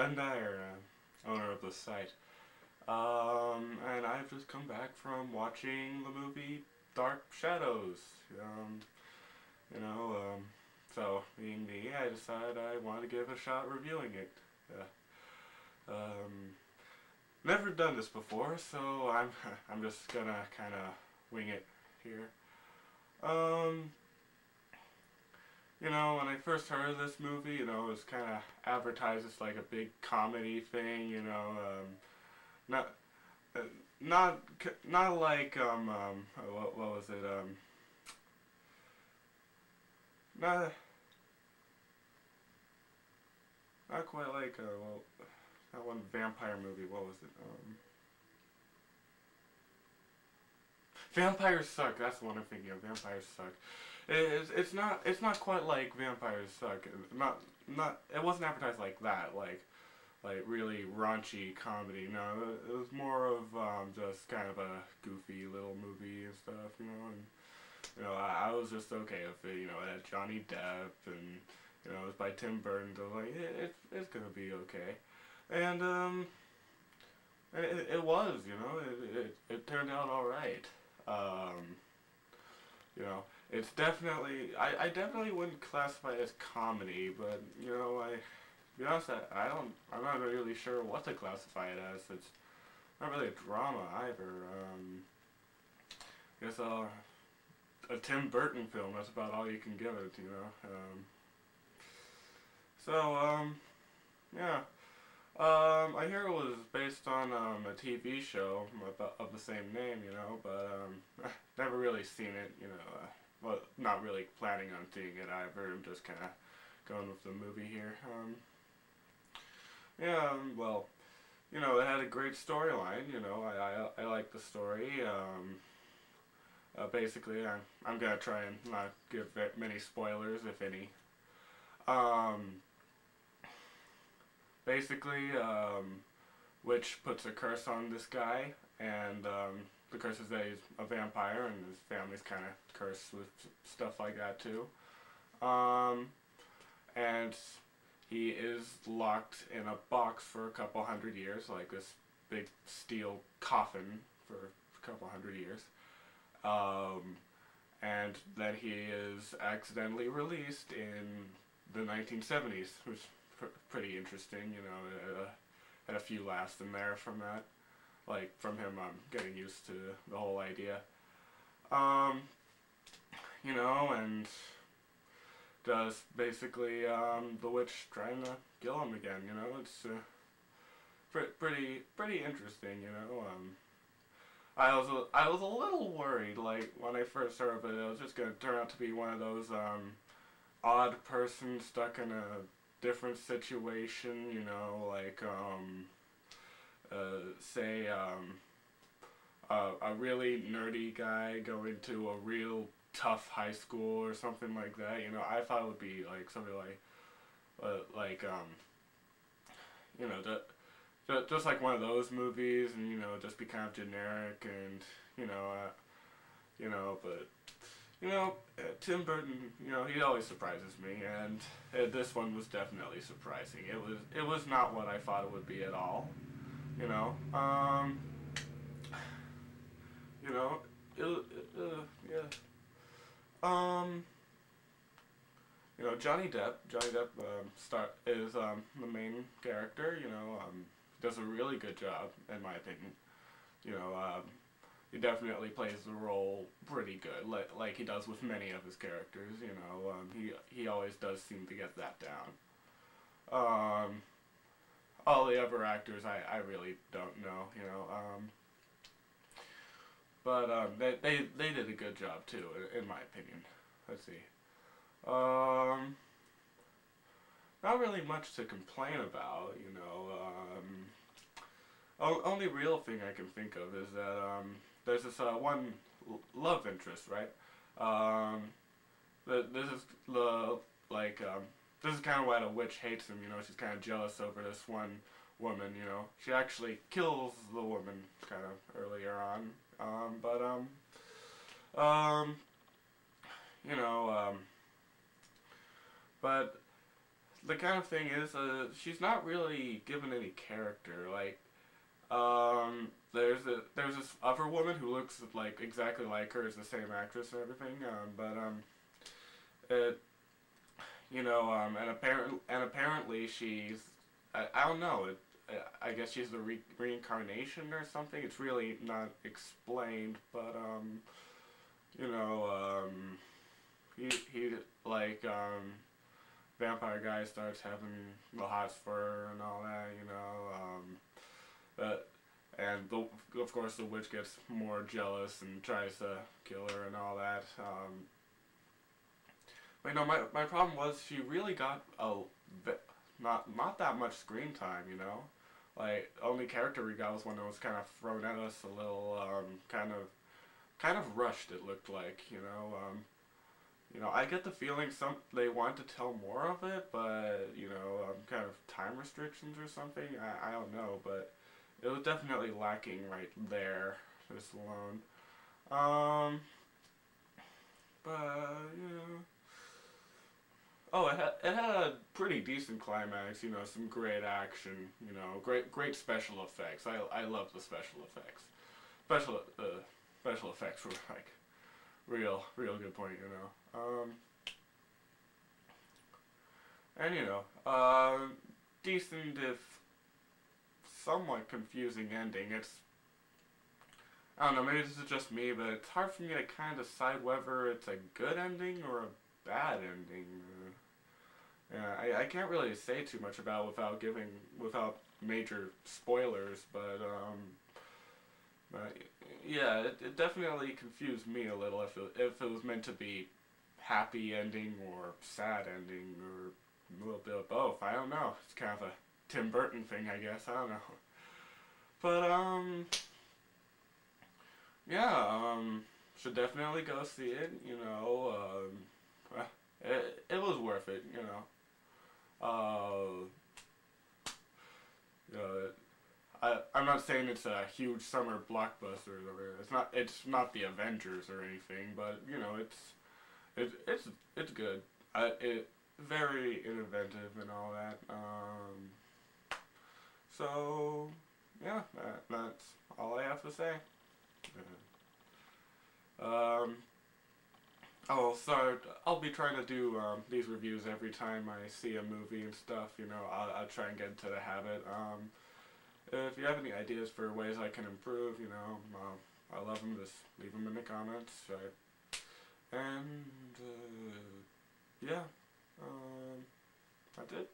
Ben Dyer, owner of the site. And I've just come back from watching the movie Dark Shadows. You know, so being me, I decided I wanted to give a shot reviewing it. Um, Never done this before, so I'm just gonna kind of wing it here. Um, when I first heard of this movie, it was kind of advertised as like a big comedy thing. Not uh, not like what was it not not quite like that one vampire movie. What was it? Vampires Suck. That's the one I'm thinking of. Vampires Suck. It's not quite like Vampires Suck. Not it wasn't advertised like that. Like really raunchy comedy. No, it was more of just kind of a goofy little movie and stuff. And I was just okay with it. It had Johnny Depp and it was by Tim Burton. So like it's gonna be okay, and it was. It turned out all right. Um, it's definitely I definitely wouldn't classify it as comedy, but I to be honest, I'm not really sure what to classify it as. It's not really a drama either. I guess a Tim Burton film. That's about all you can give it. So yeah. I hear it was based on a TV show of the same name, but never really seen it, well, not really planning on seeing it either. I'm just kind of going with the movie here. Yeah, well, it had a great storyline. I like the story. Basically, I'm gonna try and not give many spoilers, if any. Um, Basically, witch puts a curse on this guy, and the curse is that he's a vampire, and his family's kind of cursed with stuff like that too. Um, and he is locked in a box for a couple hundred years, like this big steel coffin for a couple hundred years. Um, and then he is accidentally released in the 1970s, which pretty interesting. Had a few laughs in there from that, like from him getting used to the whole idea. Um, and does basically the witch trying to kill him again. It's pretty interesting. I was a little worried, like when I first heard of it. It was just gonna turn out to be one of those odd person stuck in a different situation, like say a really nerdy guy going to a real tough high school or something like that. I thought it would be like something like just like one of those movies, and just be kind of generic, and but Tim Burton, he always surprises me, and this one was definitely surprising. It was not what I thought it would be at all. You know, um, yeah. Um, Johnny Depp is the main character. Does a really good job in my opinion. You know, he definitely plays the role pretty good, like he does with many of his characters. He always does seem to get that down. Um, all the other actors, I really don't know. But they did a good job too, in my opinion. Let's see. Um, Not really much to complain about. Only real thing I can think of is that there's this one love interest, right? Um, this is the like this is kind of why the witch hates him. She's kind of jealous over this one woman. She actually kills the woman kind of earlier on. Um, you know, but the kind of thing is, she's not really given any character. Like, there's this other woman who looks like exactly like her, is the same actress and everything. It, and apparently she's, I don't know. I guess she's the reincarnation or something. It's really not explained, but you know, he like vampire guy starts having the hots for her and all that, but and of course the witch gets more jealous and tries to kill her and all that. But my problem was she really got not that much screen time, Like, only character we got was one that was kind of thrown at us a little, kind of rushed. It looked like, I get the feeling they want to tell more of it, but kind of time restrictions or something. I don't know, but it was definitely lacking right there, just alone. But oh, it had a pretty decent climax. Some great action. Great special effects. I love the special effects. Special effects were like real good point. And decent if somewhat confusing ending. I don't know, maybe this is just me, but it's hard for me to kind of decide whether it's a good ending or a bad ending. Yeah, I can't really say too much about without major spoilers, but yeah, it definitely confused me a little if it was meant to be happy ending or sad ending or a little bit of both. I don't know. It's kind of a Tim Burton thing, I guess. I don't know. But yeah, should definitely go see it. It was worth it. Uh, I'm not saying it's a huge summer blockbuster. It's not the Avengers or anything, but it's good. It very inventive and all that. So yeah, that's all I have to say. Oh, so I'll be trying to do these reviews every time I see a movie and stuff. I'll try and get into the habit. If you have any ideas for ways I can improve, I love them. Just leave them in the comments. And yeah, that's it.